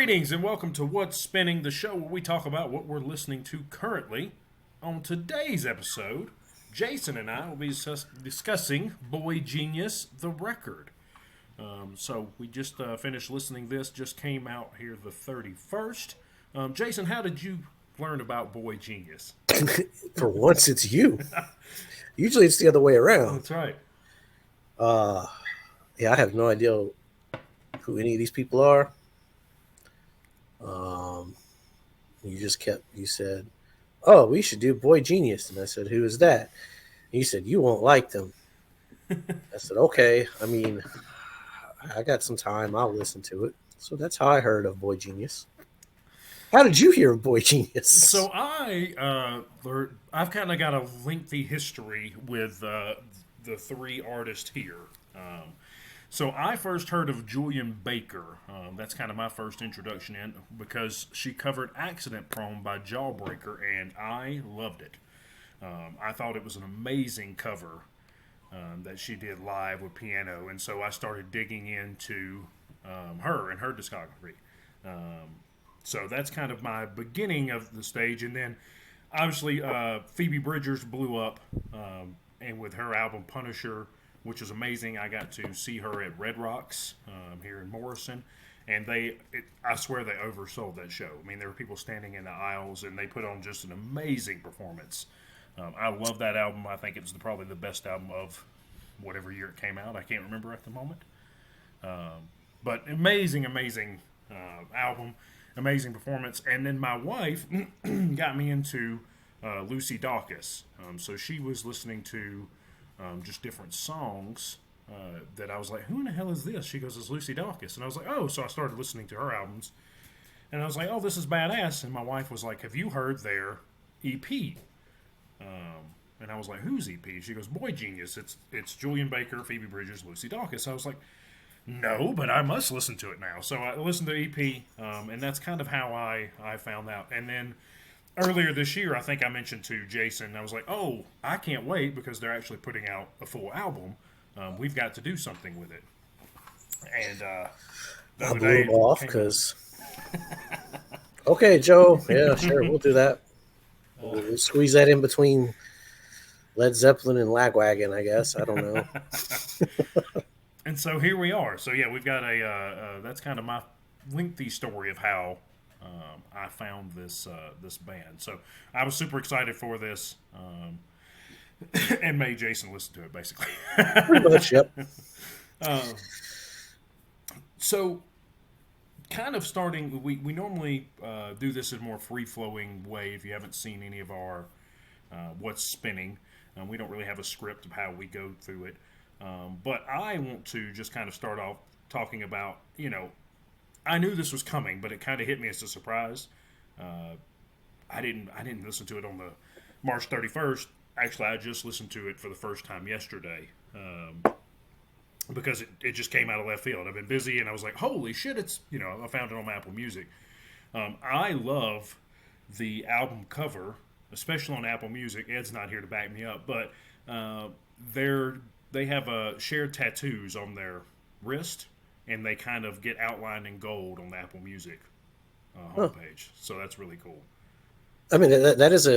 Greetings and welcome to What's Spinning, the show where we talk about what we're listening to currently. On today's episode, Jason and I will be discussing Boygenius, the record. So we just finished listening. This just came out here the 31st. Jason, how did you learn about Boygenius? For once, it's you. Usually, it's the other way around. That's right. Yeah, I have no idea who any of these people are. You said, "Oh, we should do Boygenius," and I said, "Who is that?" And you said, "You won't like them." I said, "Okay. I mean, I got some time. I'll listen to it." So that's how I heard of Boygenius. How did you hear of Boygenius? So I've kind of got a lengthy history with the three artists here. So I first heard of Julian Baker. That's kind of my first introduction in because she covered "Accident Prone" by Jawbreaker, and I loved it. I thought it was an amazing cover that she did live with piano, and so I started digging into her and her discography. So that's kind of my beginning of the stage, and then obviously Phoebe Bridgers blew up, and with her album Punisher, which is amazing. I got to see her at Red Rocks here in Morrison, and I swear they oversold that show. I mean, there were people standing in the aisles, and they put on just an amazing performance. I love that album. I think it's probably the best album of whatever year it came out. I can't remember at the moment. But amazing album, amazing performance. And then my wife got me into Lucy Dacus. So she was listening to just different songs that I was like, who in the hell is this? She goes, it's Lucy Dacus. And I was like, oh. So I started listening to her albums. And I was like, oh, this is badass. And my wife was like, have you heard their EP? And I was like, who's EP? She goes, Boygenius. It's Julian Baker, Phoebe Bridgers, Lucy Dacus. I was like, no, but I must listen to it now. So I listened to EP, and that's kind of how I found out. And then earlier this year, I think I mentioned to Jason, I was like, oh, I can't wait because they're actually putting out a full album. We've got to do something with it. And I blew him off because, okay, Joe, yeah, sure, we'll do that. We'll squeeze that in between Led Zeppelin and Lagwagon, I guess. I don't know. And so here we are. So yeah, we've got that's kind of my lengthy story of how I found this band. So I was super excited for this, and made Jason listen to it basically. Pretty much, yep. So kind of starting, we normally do this in a more free flowing way. If you haven't seen any of our What's Spinning, we don't really have a script of how we go through it. But I want to just kind of start off talking about, I knew this was coming, but it kind of hit me as a surprise. I didn't listen to it on the March 31st. Actually, I just listened to it for the first time yesterday because it just came out of left field. I've been busy, and I was like, holy shit, I found it on Apple Music. I love the album cover, especially on Apple Music. Ed's not here to back me up, but they have shared tattoos on their wrist, and they kind of get outlined in gold on the Apple Music homepage. So that's really cool. I mean, that is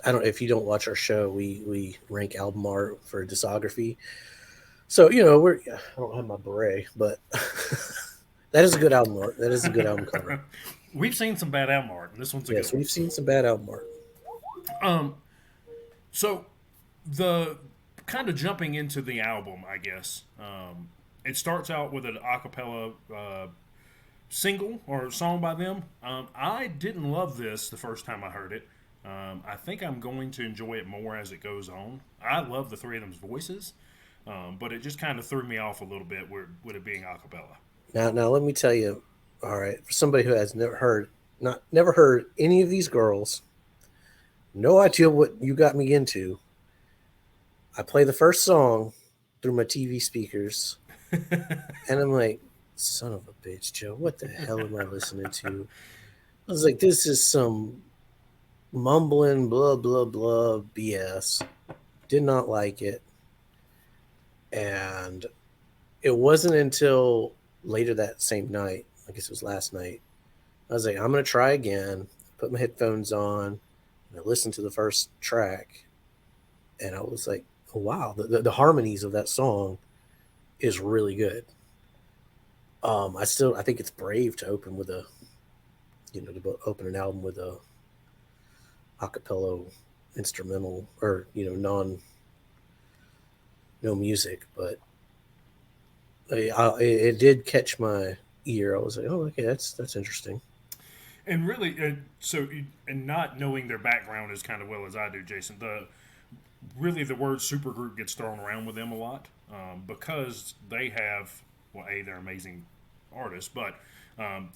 I don't. If you don't watch our show, we rank album art for discography. So I don't have my beret, but that is a good album art. That is a good album cover. We've seen some bad album art, and this one's a good one. We've seen some bad album art. So the kind of jumping into the album, I guess. It starts out with an a cappella single or song by them. I didn't love this the first time I heard it. I think I'm going to enjoy it more as it goes on. I love the three of them's voices, but it just kind of threw me off a little bit with it being a cappella. Now let me tell you. All right, for somebody who has never heard any of these girls, no idea what you got me into. I play the first song through my TV speakers, and I'm like, son of a bitch, Joe, what the hell am I listening to? I was like, this is some mumbling, blah, blah, blah, BS. Did not like it. And it wasn't until later that same night I guess it was last night. I was like, I'm gonna try again. Put my headphones on, and I listened to the first track, and I was like, oh, wow, the harmonies of that song is really good. I think it's brave to open with a, to open an album with a acapella instrumental or non no music, but it did catch my ear. I was like, oh, okay, that's interesting. And really, and not knowing their background as kind of well as I do, Jason, the word supergroup gets thrown around with them a lot because they have, well, they're amazing artists, but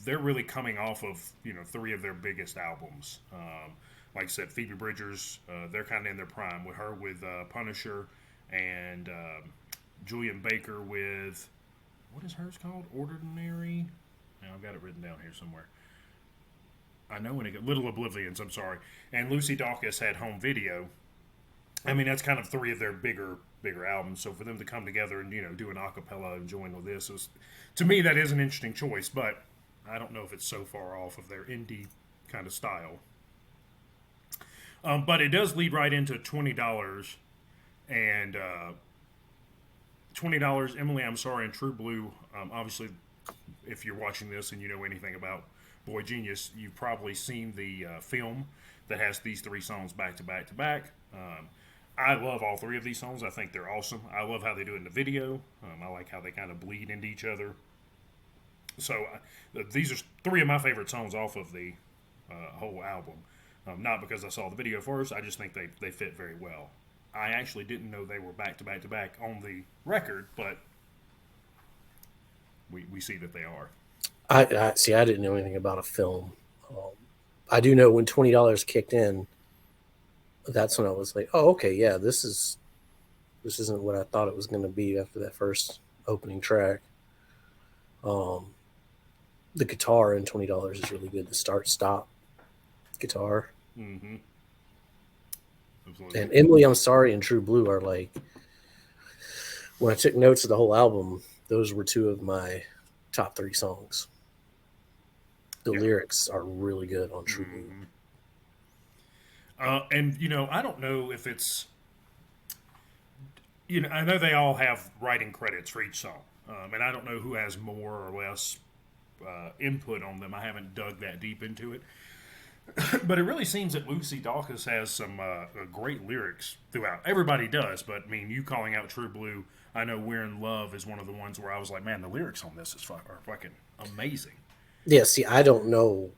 they're really coming off of three of their biggest albums. Like I said, Phoebe Bridgers, they're kind of in their prime with her with Punisher, and Julian Baker with, what is hers called? Ordinary. Now I've got it written down here somewhere. I know when it got Little Oblivions. I'm sorry. And Lucy Dacus had Home Video. I mean, that's kind of three of their bigger albums. So for them to come together and do an acapella and join with this was, to me, that is an interesting choice. But I don't know if it's so far off of their indie kind of style. But it does lead right into $20 and $20. Emily, I'm sorry, and True Blue. Obviously, if you're watching this and you know anything about Boygenius, you've probably seen the film that has these three songs back to back to back. I love all three of these songs. I think they're awesome. I love how they do it in the video. I like how they kind of bleed into each other. So these are three of my favorite songs off of the whole album. Not because I saw the video first. I just think they fit very well. I actually didn't know they were back to back to back on the record, but we see that they are. I see. I didn't know anything about a film. I do know when $20 kicked in. That's when I was like, oh, okay, yeah, this isn't what I thought it was going to be after that first opening track. The guitar in $20 is really good. The start stop guitar. Mm-hmm. Absolutely. And Emily, I'm Sorry, and True Blue are like, when I took notes of the whole album, those were two of my top three songs. The lyrics are really good on True Blue. And I don't know if it's, I know they all have writing credits for each song, and I don't know who has more or less input on them. I haven't dug that deep into it, but it really seems that Lucy Dacus has some great lyrics throughout. Everybody does, but I mean, you calling out True Blue, I know We're in Love is one of the ones where I was like, man, the lyrics on this are fucking amazing. Yeah, see, I don't know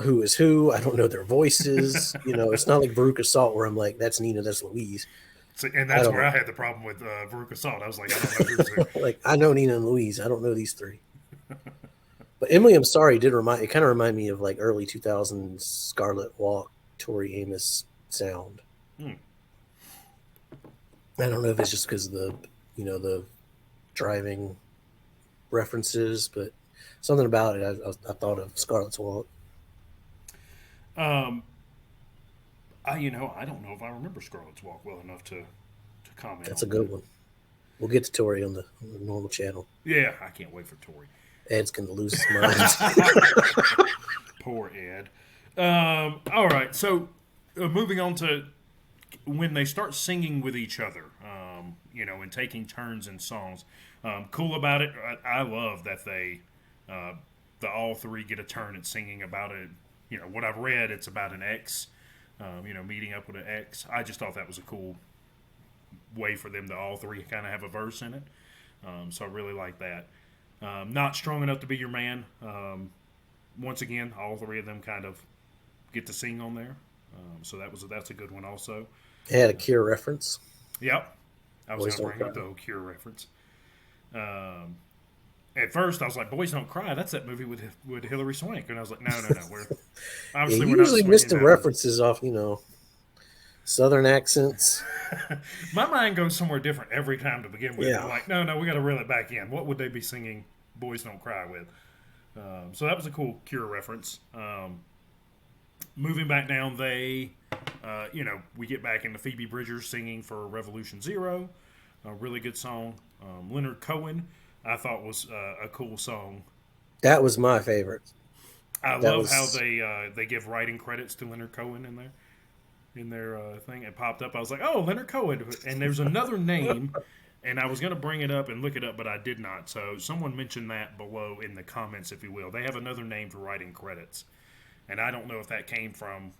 who is who. I don't know their voices. It's not like Veruca Salt where I'm like, that's Nina, that's Louise. So, and that's where I had the problem with Veruca Salt. I was like, I don't know who's who. Like, I know Nina and Louise. I don't know these three. But Emily, I'm Sorry, it kind of remind me of like early 2000s Scarlet Walk, Tori Amos sound. I don't know if it's just because of the driving references, but something about it, I thought of Scarlet's Walk. I don't know if I remember Scarlet's Walk well enough to comment. That's a good one. We'll get to Tori on the normal channel. Yeah, I can't wait for Tori. Ed's gonna lose his mind. Poor Ed. All right, so moving on to when they start singing with each other, and taking turns in songs. Cool about it. I love that the all three get a turn at singing about it. What I've read, it's about an ex. Meeting up with an ex. I just thought that was a cool way for them to all three kind of have a verse in it. So I really like that. Not Strong Enough to Be Your Man. Once again, all three of them kind of get to sing on there. So that's a good one also. It had a Cure reference. Yep. I was going to bring up the whole Cure reference. At first, I was like, "Boys Don't Cry." That's that movie with Hilary Swank, and I was like, "No, we're obviously we're usually not missed the that. references off, Southern accents. My mind goes somewhere different every time to begin with. Yeah. I'm like, no, we got to reel it back in. What would they be singing "Boys Don't Cry" with? So that was a cool Cure reference. Moving back down, we get back into Phoebe Bridgers singing for Revolution Zero, a really good song. Leonard Cohen, I thought was a cool song. That was my favorite. I That love how was they give writing credits to Leonard Cohen in their thing. It popped up. I was like, oh, Leonard Cohen. And there's another name, and I was going to bring it up and look it up, but I did not. So someone mentioned that below in the comments, if you will. They have another name for writing credits, and I don't know if that came from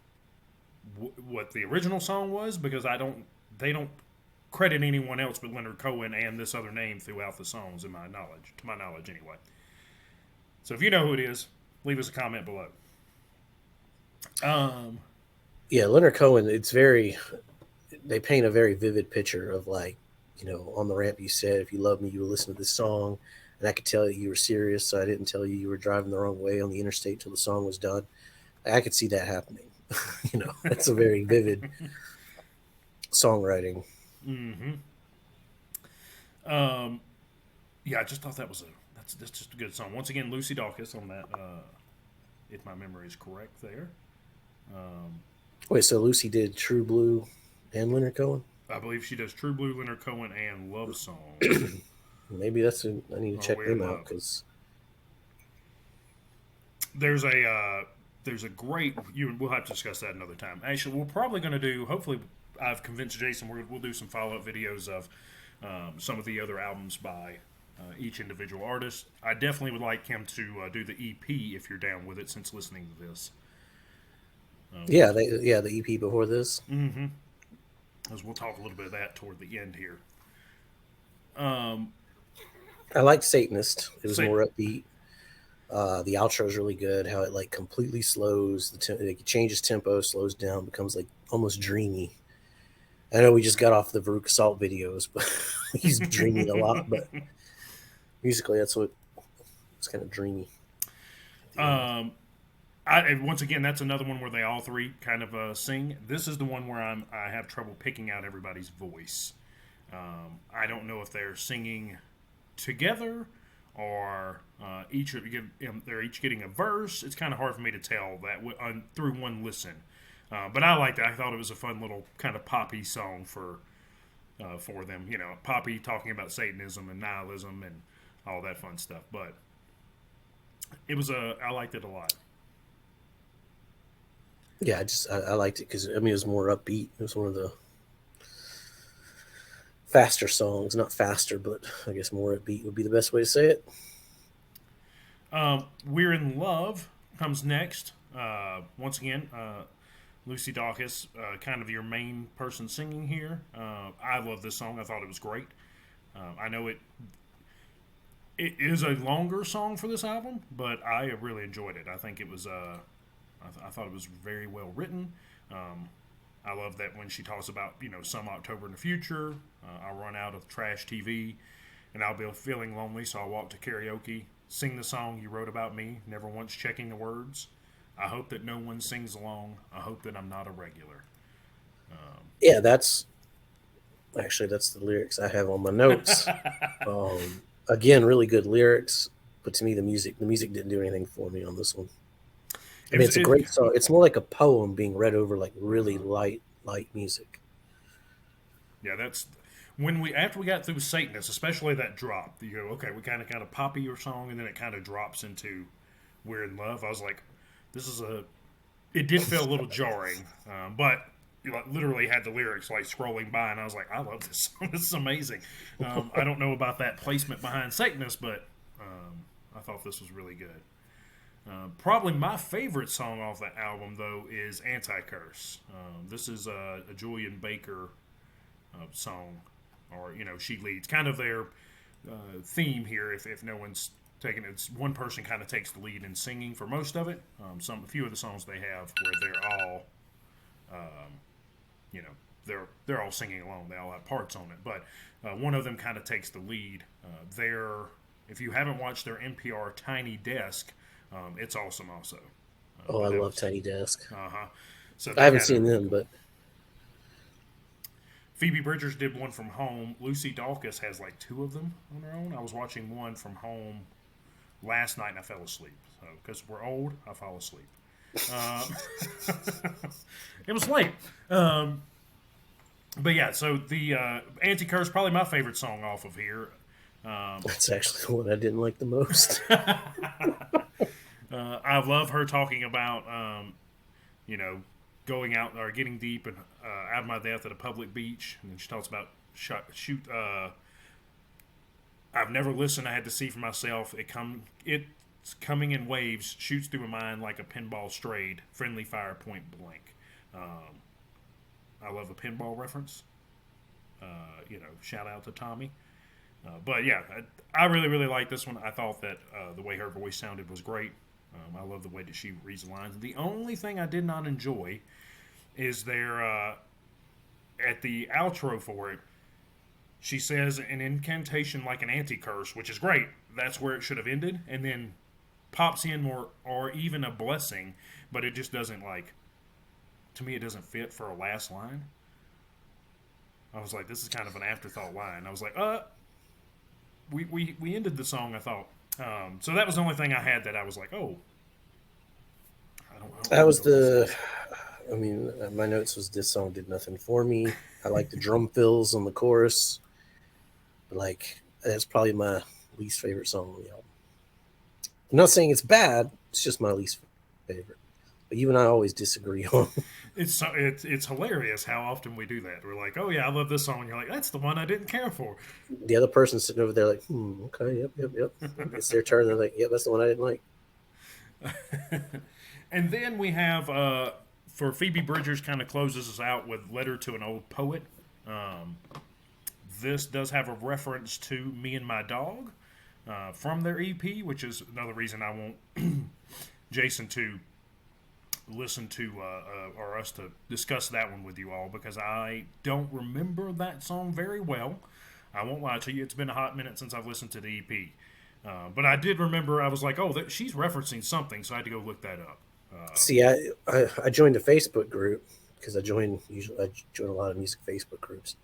what the original song was because I don't. They don't credit anyone else but Leonard Cohen and this other name throughout the songs, in my knowledge, to my knowledge anyway. So if you know who it is, leave us a comment below. Um, yeah, Leonard Cohen. It's very they paint a very vivid picture of like, on the ramp you said, if you love me, you will listen to this song. And I could tell that you were serious, so I didn't tell you you were driving the wrong way on the interstate till the song was done. I could see that happening. That's a very vivid songwriting. mm-hmm. um, yeah, I just thought that's just a good song. Once again, Lucy Dawkins on that, if my memory is correct there. Um, Wait, so Lucy did True Blue and Leonard Cohen? I believe she does True Blue, Leonard Cohen, and Love Song, Maybe I need to or check Weird them out Love. because There's a great. We'll have to discuss that another time. Actually, we're probably going to do. Hopefully, I've convinced Jason. We'll do some follow up videos of some of the other albums by each individual artist. I definitely would like him to do the EP if you're down with it. Since listening to this, the EP before this. mm-hmm. As we'll talk a little bit of that toward the end here. Um, I liked Satanist. It was so, more upbeat. The outro is really good. How it like completely slows. It changes tempo, slows down, becomes like almost dreamy. I know we just got off the Veruca Salt videos, but he's dreaming a lot. But musically, that's what it's kind of dreamy. um, once again, that's another one where they all three kind of sing. This is the one where I have trouble picking out everybody's voice. I don't know if they're singing together or they're each getting a verse. It's kind of hard for me to tell that through one listen. But I liked it. I thought it was a fun little kind of poppy song for them. Poppy talking about Satanism and nihilism and all that fun stuff. But I liked it a lot. Yeah, I liked it because it was more upbeat. It was one of the faster songs, not faster, but I guess more upbeat would be the best way to say it. We're in Love comes next. Once again, Lucy Dawkins, kind of your main person singing here. I love this song. I thought it was great. I know it is a longer song for this album, but I really enjoyed it. I think it was. I thought it was very well written. I love that when she talks about some October in the future, I'll run out of trash TV, and I'll be feeling lonely, so I'll walk to karaoke, sing the song you wrote about me, never once checking the words. I hope that no one sings along. I hope that I'm not a regular. Yeah, that's the lyrics I have on my notes. Again, really good lyrics, but to me, the music didn't do anything for me on this one. It's a great song. It's more like a poem being read over like really light music. Yeah, that's after we got through Satanist, especially that drop. You go, okay, we kind of poppy your song, and then it kind of drops into We're in Love. I was like, it did feel a little jarring, but literally had the lyrics like scrolling by, and I was like, I love this song. This is amazing. I don't know about that placement behind Satanist, but I thought this was really good. Probably my favorite song off that album, though, is Anti-Curse. This is a Julian Baker song, or, she leads. Kind of their theme here, if no one's taking it. One person kind of takes the lead in singing for most of it. A few of the songs they have where they're all, they're all singing along. They all have parts on it. But one of them kind of takes the lead. If you haven't watched their NPR Tiny Desk, it's awesome also. I love Tiny Desk. Uh-huh. So I haven't seen them, but Phoebe Bridgers did one from home. Lucy Dawkins has like two of them on her own. I was watching one from home last night and I fell asleep. So because we're old, I fall asleep. It was late. But yeah, so the Anti-Curse, probably my favorite song off of here. that's actually the one I didn't like the most. I love her talking about, you know, going out or getting deep and out of my depth at a public beach. And then she talks about shoot. I've never listened. I had to see for myself. It's coming in waves, shoots through my mind like a pinball strayed. Friendly fire, point blank. I love a pinball reference. Shout out to Tommy. But yeah, I really, really like this one. I thought that the way her voice sounded was great. I love the way that she reads the lines. The only thing I did not enjoy is at the outro for it, she says an incantation like an anti-curse, which is great. That's where it should have ended. And then pops in more, or even a blessing, but it just doesn't, like, to me, it doesn't fit for a last line. I was like, this is kind of an afterthought line. I was like, we ended the song, I thought. So that was the only thing I had that I was like, oh, I don't That was know. I mean, my notes was this song did nothing for me. I like the drum fills on the chorus, but like that's probably my least favorite song on the album. I'm not saying it's bad; it's just my least favorite. But you and I always disagree on. It's hilarious how often we do that. We're like, oh yeah, I love this song, and you're like, that's the one I didn't care for. The other person sitting over there, like, okay, yep. It's their turn. They're like, yep, that's the one I didn't like. And then we have for Phoebe Bridgers kind of closes us out with "Letter to an Old Poet." Um, this does have a reference to "Me and My Dog" from their EP, which is another reason I want Jason to listen to or us to discuss that one with you all, because I don't remember that song very well. I won't lie to you; it's been a hot minute since I've listened to the EP. But I did remember. I was like, "Oh, she's referencing something," so I had to go look that up. See, I joined a Facebook group because I join a lot of music Facebook groups,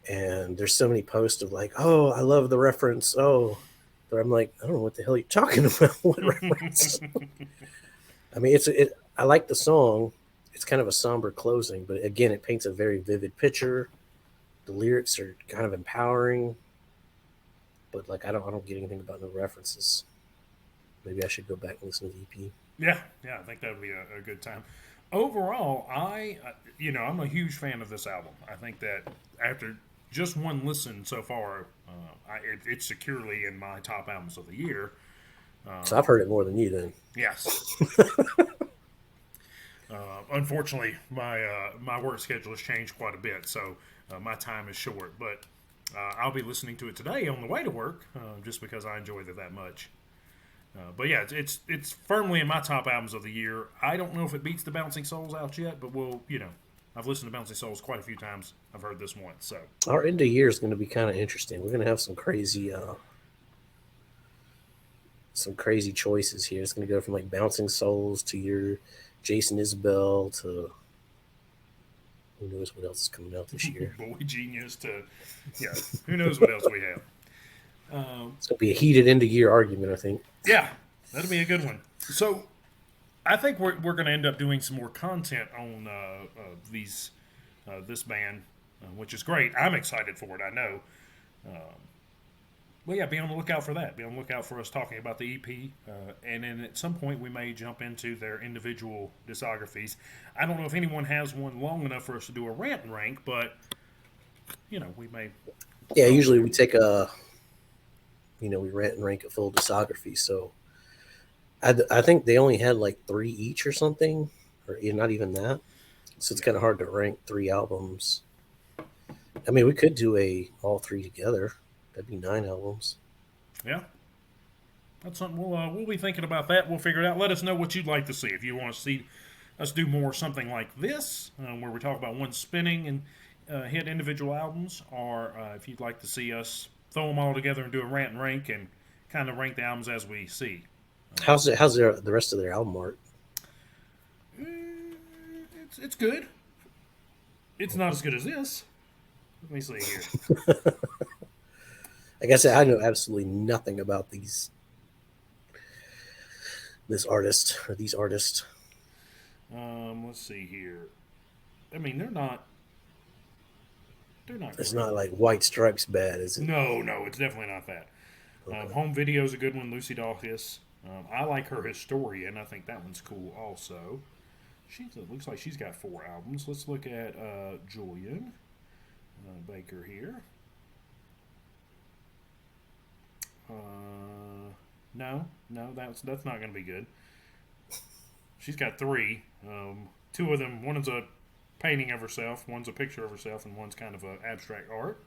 and there's so many posts of like, oh, I love the reference. Oh, but I'm like, I don't know what the hell you're talking about. What reference? I mean, I like the song. It's kind of a somber closing, but again, it paints a very vivid picture. The lyrics are kind of empowering, but like I don't get anything about the references. Maybe I should go back and listen to the EP. Yeah, I think that would be a good time. Overall, I'm a huge fan of this album. I think that after just one listen so far, it's securely in my top albums of the year. So I've heard it more than you then. Yes. Unfortunately, my work schedule has changed quite a bit, so my time is short. But I'll be listening to it today on the way to work, just because I enjoyed it that much. But yeah, it's firmly in my top albums of the year. I don't know if it beats the Bouncing Souls out yet, but I've listened to Bouncing Souls quite a few times. I've heard this once, so Our end of year is going to be kind of interesting. We're going to have some crazy choices here. It's going to go from like Bouncing Souls to your Jason Isbell to who knows what else is coming out this year. Boygenius to who knows what else we have. It's going to be a heated end of year argument, I think. Yeah, that'll be a good one. So I think we're going to end up doing some more content on this band, which is great. I'm excited for it. I know. Well, yeah, be on the lookout for that. Be on the lookout for us talking about the EP, and then at some point we may jump into their individual discographies. I don't know if anyone has one long enough for us to do a rant and rank, but we may. Yeah, usually we take we rant and rank a full discography. So I think they only had like 3 each or something, or not even that. So it's kind of hard to rank 3 albums. I mean, we could do all 3 together. That'd be 9 albums. Yeah, that's something we'll be thinking about. That we'll figure it out. Let us know what you'd like to see. If you want to see us do more something like this, where we talk about one spinning and hit individual albums, or if you'd like to see us throw them all together and do a rant and rank and kind of rank the albums as we see. How's the rest of their album art? It's good. It's not as good as this. Let me see here. Like I said, I know absolutely nothing about this artist or these artists. Let's see here. I mean, they're not. It's great. not like White Stripes bad, is it? No, it's definitely not that. Okay. Home Video is a good one. Lucy Dawkins. I like her Historian. I think that one's cool also. It looks like she's got 4 albums. Let's look at Julian Baker here. No, no, that's not going to be good. She's got 3. 2 of them. One is a painting of herself. One's a picture of herself, and one's kind of a abstract art.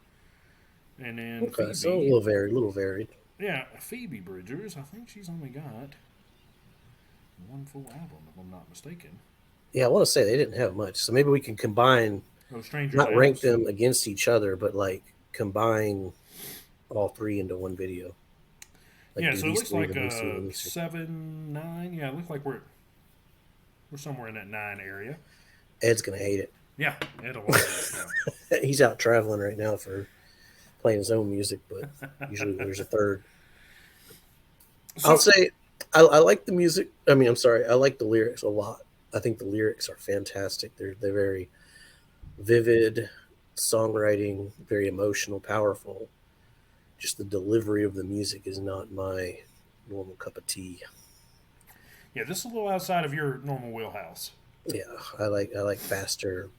And then Okay, Phoebe. so a little varied. Yeah, Phoebe Bridgers. I think she's only got 1 full album, if I'm not mistaken. Yeah, I want to say they didn't have much, so maybe we can combine, Oh, Stranger's not rank House. them against each other, but like combine all 3 into one video. Like Yeah, do so it these looks 3, like then these 3, then these 3. 7, 9. Yeah, it looks like we're somewhere in that 9 area. Ed's gonna hate it. Yeah, it'll like that. He's out traveling right now for playing his own music, but usually there's a third. So, I'll say I like the music. I mean, I'm sorry, I like the lyrics a lot. I think the lyrics are fantastic. They're very vivid songwriting, very emotional, powerful. Just the delivery of the music is not my normal cup of tea. yeah, this is a little outside of your normal wheelhouse. Yeah, I like faster,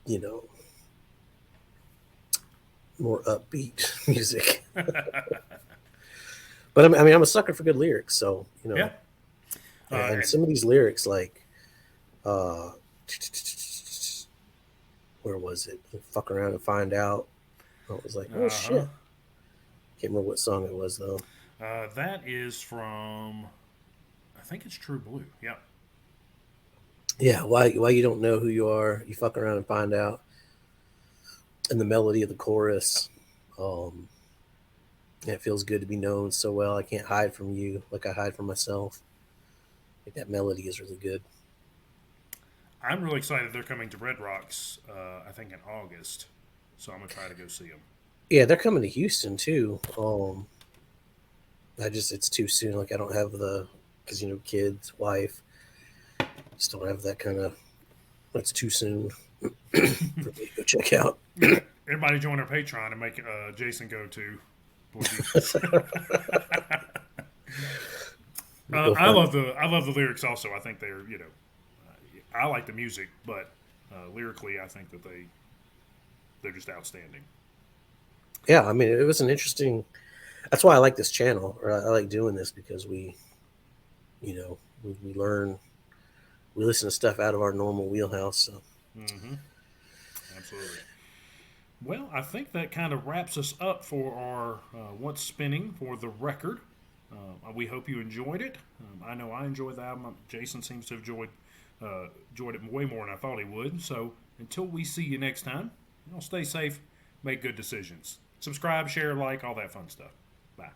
you know, more upbeat music. But I mean, I'm a sucker for good lyrics, so Yeah. And some of these lyrics, like, uh, where was it? Fuck around and find out. I was like, oh shit. Uh-huh. Can't remember what song it was though. That is from, I think it's True Blue. Yeah. Yeah, why you don't know who you are? You fuck around and find out. And the melody of the chorus, um, it feels good to be known so well. I can't hide from you like I hide from myself. Like that melody is really good. I'm really excited they're coming to Red Rocks, I think in August. So I'm going to try to go see them. Yeah, they're coming to Houston too. It's too soon. Like I don't have because kids, wife, just don't have that kind of. It's too soon for me to go check out. Everybody join our Patreon and make Jason go to Boygenius. I love the lyrics also. I think they're I like the music, but lyrically I think that they're just outstanding. Yeah, I mean it was an interesting. That's why I like this channel, or I like doing this because we learn, we listen to stuff out of our normal wheelhouse. So. Mm-hmm. Absolutely. Well, I think that kind of wraps us up for our What's Spinning for the record. We hope you enjoyed it. I know I enjoyed the album. Jason seems to have enjoyed it way more than I thought he would. So until we see you next time, stay safe, make good decisions. Subscribe, share, like, all that fun stuff. Bye.